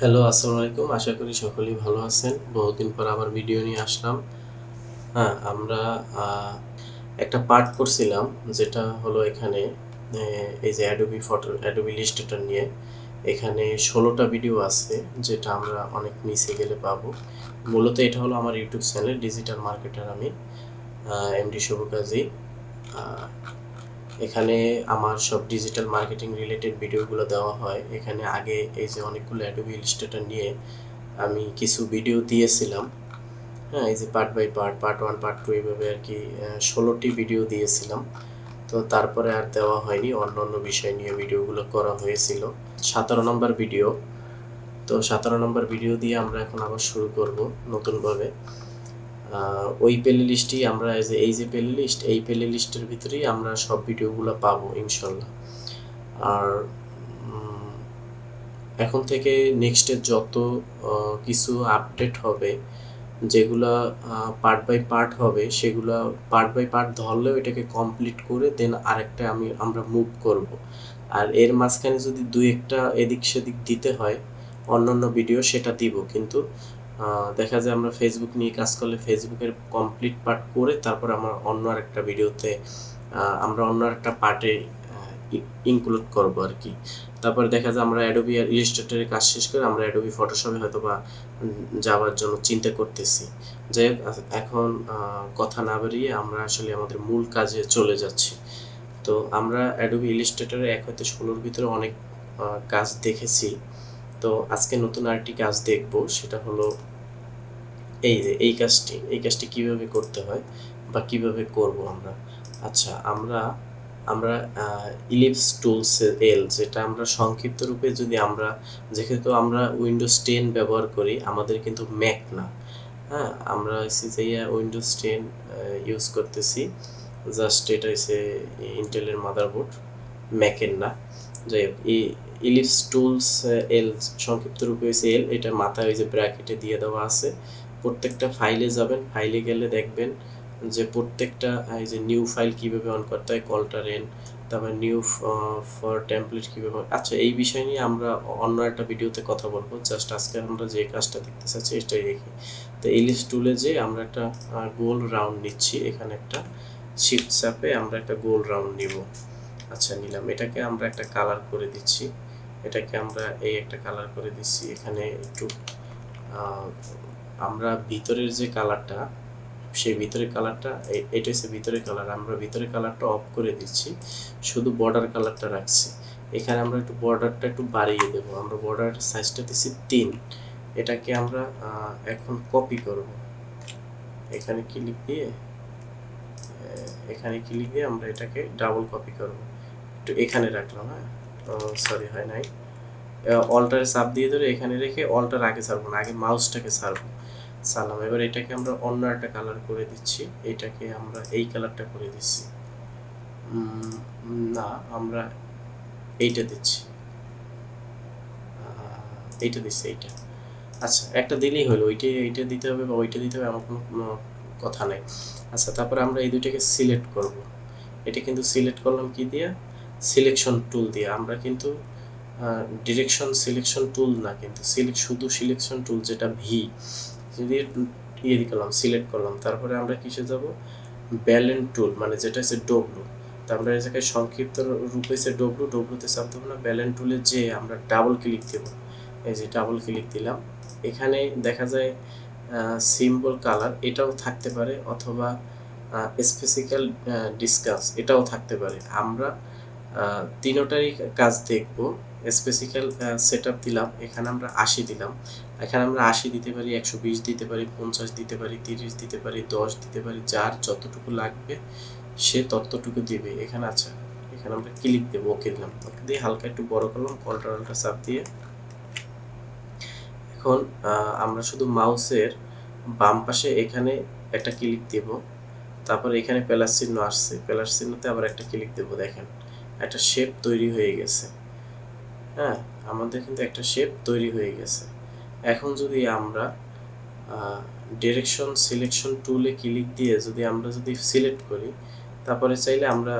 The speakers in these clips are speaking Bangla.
হ্যালো, আসসালামু আলাইকুম। আশা করি সকলেই ভালো আছেন। বহুদিন পর আবার ভিডিও নিয়ে আসলাম। হ্যাঁ, আমরা একটা পার্ট করছিলাম, যেটা হলো এখানে এই যে Adobe Illustrator নিয়ে এখানে ১৬ টা ভিডিও আছে, যেটা আমরা অনেক নিচে গেলে পাবো। মূলত এটা হলো আমার ইউটিউব চ্যানেল, ডিজিটাল মার্কেটার আমি, MD শুভ কাজী। আ এখানে আমার সব ডিজিটাল মার্কেটিং রিলেটেড ভিডিওগুলো দেওয়া হয়। এখানে আগে এই যে অনেকগুলো Adobe Illustrator নিয়ে আমি কিছু ভিডিও দিয়েছিলাম। হ্যাঁ, এই যে part by part, part 1, part 2 এভাবে আরকি ১৬ টি ভিডিও দিয়েছিলাম। তো তারপরে আর দেওয়া হয়নি। অন্যান্য বিষয় নিয়ে ভিডিওগুলো করা হয়েছিল। ১৭ নম্বর ভিডিও। তো ১৭ নম্বর ভিডিও দিয়ে আমরা এখন আবার শুরু করব নতুনভাবে। ওই প্লে লিস্টেই আমরা এই যে প্লে লিস্ট, এই প্লে লিস্টের ভিতরেই আমরা সব ভিডিওগুলো পাবো ইনশাল্লাহ। আর এখন থেকে নেক্সটে যত কিছু আপডেট হবে, যেগুলা পার্ট বাই পার্ট হবে, সেগুলা পার্ট বাই পার্ট ধরলেও এটাকে কমপ্লিট করে দেন আরেকটা আমরা মুভ করব। আর এর মাঝখানে যদি দুই একটা এদিক সেদিক দিতে হয় অন্যান্য ভিডিও, সেটা দিব। কিন্তু দেখা যায় আমরা ফেসবুক নিয়ে কাজ করলে ফেসবুকের কমপ্লিট পার্ট করে তারপর আমরা অন্য আরেকটা ভিডিওতে আমরা অন্য আরেকটা পার্টে ইনক্লুড করব আর কি। তারপর দেখা যায় আমরা অ্যাডোবি আর ইলাস্ট্রেটরের কাজ শেষ করে আমরা অ্যাডোবি ফটোশপে হয়তো বা যাওয়ার জন্য চিন্তা করতেছি। যাই হোক, এখন কথা না বাড়িয়ে আমরা আসলে আমাদের মূল কাজে চলে যাচ্ছি। তো আমরা অ্যাডোবি ইলাস্ট্রেটরে ১ হতে ১৬ এর ভিতরে অনেক কাজ দেখেছি। তো আজকে নতুন আরেকটি কাজ দেখব, সেটা হলো এই যে এই কাজটি কিভাবে করতে হয় বা কিভাবে করব আমরা। আচ্ছা, আমরা আমরা ইলিপস টুলস এল, যেটা আমরা সংক্ষিপ্ত রূপে যদি আমরা, যেহেতু আমরা উইন্ডোজ 10 ব্যবহার করি, আমাদের কিন্তু ম্যাক না। হ্যাঁ, আমরা হচ্ছে যে উইন্ডোজ 10 ইউজ করতেছি। জাস্ট এটা হচ্ছে ইন্টেলের মাদারবোর্ড, ম্যাকের না। যাই হোক, এই ইলিপস টুলস এল সংক্ষিপ্ত রূপে হচ্ছে এল। এটার মাথায় ওই যে ব্র্যাকেটে দিয়ে দেওয়া আছে। প্রত্যেকটা ফাইলে যাবেন, ফাইলে গেলে দেখবেন যে প্রত্যেকটা এই যে নিউ ফাইল কীভাবে অন করতে হয়, কলটারেন, তারপর নিউ ফর টেমপ্লেট কীভাবে। আচ্ছা, এই বিষয় নিয়ে আমরা অন্য একটা ভিডিওতে কথা বলবো। জাস্ট আজকে আমরা যে কাজটা দেখতে চাচ্ছি এটাই দেখি। তো ইলিপস টুলে যে আমরা একটা গোল রাউন্ড নিচ্ছি, এখানে একটা শিফট চাপে আমরা একটা গোল রাউন্ড নিব। আচ্ছা, নিলাম। এটাকে আমরা একটা কালার করে দিচ্ছি। এটাকে আমরা এই একটা কালার করে দিচ্ছি। এখানে একটু আমরা ভিতরের যে কালারটা, সেই ভিতরের কালারটা, এটা হচ্ছে ভিতরের কালার, আমরা ভিতরের কালারটা অফ করে দিচ্ছি, শুধু বর্ডার কালারটা রাখছি। এখানে আমরা একটু বর্ডারটা একটু বাড়িয়ে দেব। আমরা বর্ডার সাইজটা দিচ্ছি ৩। এটাকে আমরা এখন কপি করব। এখানে ক্লিক দিয়ে আমরা এটাকে ডাবল কপি করব। একটু এখানে রাখলাম। হ্যাঁ, সরি, হয় নাই। অল্টারে চাপ দিয়ে ধরে এখানে রেখে অল্টার আগে ছাড়বো না, আগে মাউসটাকে ছাড়বো। সালাম। এবার এটাকে আমরা অন্য একটা কালার করে দিচ্ছি। এটাকে আমরা এই কালারটা করে দিচ্ছি। না, আমরা এইটা দিচ্ছি, এইটা দিচ্ছি, এইটা। আচ্ছা, একটা দিলেই হলো। এইটা দিতে হবে বা ওইটা দিতে হবে এমন কোনো কথা নাই। আচ্ছা, তারপরে আমরা এই দুইটাকে সিলেক্ট করব। এটা কিন্তু সিলেক্ট করলাম কি দিয়ে? সিলেকশন টুল দিয়ে। আমরা কিন্তু ডিরেকশন সিলেকশন টুল না, কিন্তু শুধু সিলেকশন টুল, যেটা ভি যদি করলাম, সিলেক্ট করলাম। তারপরে আমরা কিসে যাব? ব্যালেন্স টুল, মানে যেটা হচ্ছে ডব্লু। তো আমরা এই জায়গায় সংক্ষিপ্ত রূপ হচ্ছে ডব্লু। ডব্লুতে চাপ দেবো না, ব্যালেন্স টুলে যে আমরা ডাবল ক্লিক দেব। এই যে ডাবল ক্লিক দিলাম। এখানে দেখা যায় সিম্বল কালার, এটাও থাকতে পারে, অথবা স্পেসিক্যাল ডিসকাস, এটাও থাকতে পারে। আমরা তিনোটারই কাজ দেখব। স্পেসিক্যাল সেটআপ দিলাম, এখানে আমরা ৮০ দিলাম। এখানে আমরা ৮০ দিতে পারি, ১২০ দিতে পারি, ৫০ দিতে পারি, ৩০ দিতে পারি, ১০ দিতে পারি। যার যতটুকু লাগবে সে ততটুকু দিবে এখানে। আচ্ছা, এখানে আমরা ক্লিক দেবো, ওকে দিলাম। ওকে দিয়ে হালকা একটু বড় করলাম, কন্ট্রোলটা চাপ দিয়ে। এখন আমরা শুধু মাউসের বাম পাশে এখানে একটা ক্লিক দেব। তারপর এখানে প্লাস চিহ্ন আসছে, প্লাস চিহ্নতে আবার একটা ক্লিক দেব। দেখেন, একটা শেপ তৈরি হয়ে গেছে। হ্যাঁ, আমাদের কিন্তু একটা শেপ তৈরি হয়ে গেছে। এখন যদি আমরা ডিরেকশন সিলেকশন টুলে ক্লিক দিয়ে আমরা যদি সিলেক্ট করি, তারপরে চাইলে আমরা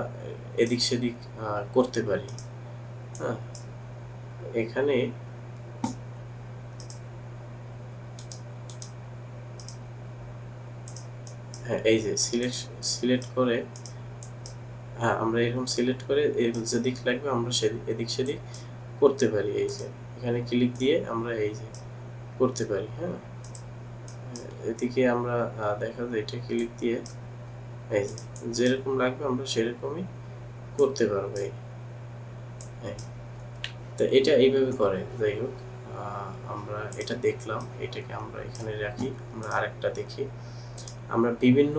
এদিক সেদিক করতে পারি। হ্যাঁ, এখানে হ্যাঁ, এই যে সিলেক্ট করে, হ্যাঁ আমরা এরকম সিলেক্ট করে যেদিক লাগবে আমরা এদিক সেদিক করতে পারি। এই যে এখানে ক্লিক দিয়ে আমরা এই যে করতে পারি। হ্যাঁ, এদিকে আমরা দেখা যায় এটা ক্লিক দিয়ে এই যে যেরকম লাগবে আমরা সেরকমই করতে পারবো। হ্যাঁ, তো এটা এইভাবে করে। যাই হোক, আমরা এটা দেখলাম, এটাকে আমরা এখানে রাখি। আমরা আরেকটা দেখি। আমরা বিভিন্ন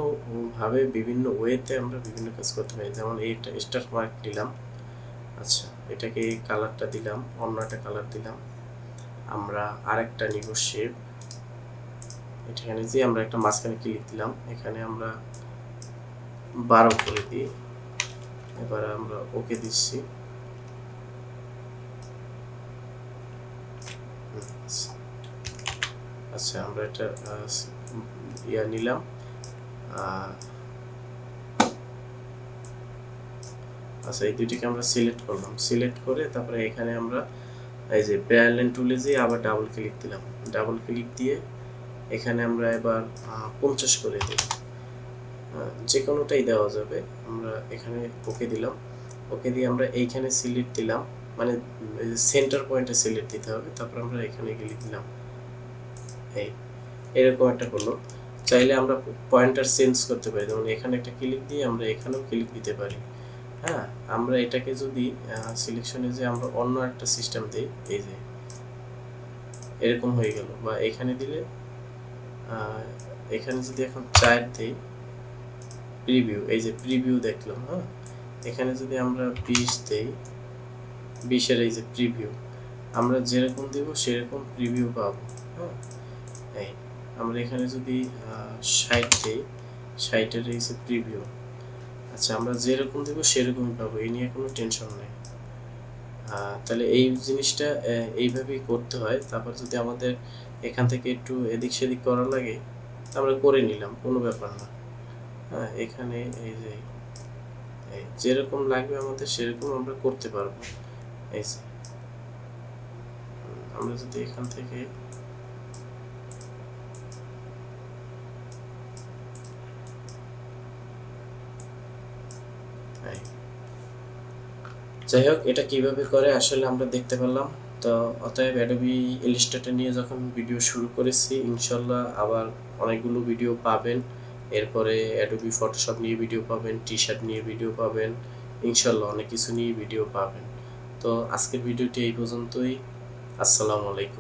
ভাবে বিভিন্ন ওয়েতে আমরা বিভিন্ন কাজ করতে পারি। যেমন এই একটা স্টার মার্ক দিলাম, আচ্ছা এটাকে এই কালারটা দিলাম, অন্য একটা কালার দিলাম। আমরা আরেকটা নিব শেপ, এখানে যে আমরা একটা মাঝখানে ক্লিক দিলাম, এখানে আমরা 12 করে দিই। এবার আমরা ওকে দিচ্ছি। আচ্ছা আমরা এটা নিলাম। আচ্ছা এই দুইটিকে আমরা সিলেক্ট করলাম, সিলেক্ট করে তারপরে এখানে আমরা এই যে প্যারালেল টুলে যেয়ে আবার ডাবল ক্লিক দিলাম। ডাবল ক্লিক দিয়ে এখানে আমরা এবার 50 করে দিই। যে কোনোটাই দেওয়া যাবে। আমরা এখানে ওকে দিলাম, ওকে দিয়ে আমরা এইখানে সিলেক্ট দিলাম, মানে সেন্টার পয়েন্টে সিলেক্ট দিতে হবে। তারপর আমরা এখানে ক্লিক দিলাম, এরকম একটা হলো। চাইলে আমরা পয়েন্টার চেঞ্জ করতে পারি, যেমন এখানে একটা ক্লিক দিয়ে আমরা এখানেও ক্লিক দিতে পারি। হ্যাঁ, আমরা এটাকে যদি সিলেকশনে যে আমরা অন্য একটা সিস্টেম দিই, এই যে এরকম হয়ে গেল। বা এখানে দিলে এখানে যদি এখন 4 দিই, প্রিভিউ, এই যে প্রিভিউ দেখলাম। হ্যাঁ, এখানে যদি আমরা 20 দেই, 20 এর এই যে প্রিভিউ, আমরা যেরকম দেব সেরকম প্রিভিউ পাবো। হ্যাঁ, এই আমরা এখানে যদি 60 দেই, 60 এর এই যে প্রিভিউ, আচ্ছা আমরা যেরকম দেব সেরকমই পাবো, এই নিয়ে কোনো টেনশন নেই। তাহলে এই জিনিসটা এইভাবেই করতে হয়। তারপর যদি আমাদের এখান থেকে একটু এদিক সেদিক করা লাগে, আমরা করে নিলাম, কোনো ব্যাপার না। হ্যাঁ, এখানে এই যে যেরকম লাগবে আমাদের সেরকম আমরা করতে পারবো। এই যে আমরা যদি এখান থেকে যাই হোক, এটা কিভাবে করে আসলে আমরা দেখতে পেলাম। তো অতএব অ্যাডোবি ইলাস্ট্রেটর নিয়ে যখন ভিডিও শুরু করেছি, ইনশাল্লাহ আবার অনেকগুলো ভিডিও পাবেন। এরপরে অ্যাডোবি ফটোশপ নিয়ে ভিডিও পাবেন, টি শার্ট নিয়ে ভিডিও পাবেন, ইনশাল্লাহ অনেক কিছু নিয়ে ভিডিও পাবেন। তো আজকের ভিডিওটি এই পর্যন্তই। আসসালামু আলাইকুম।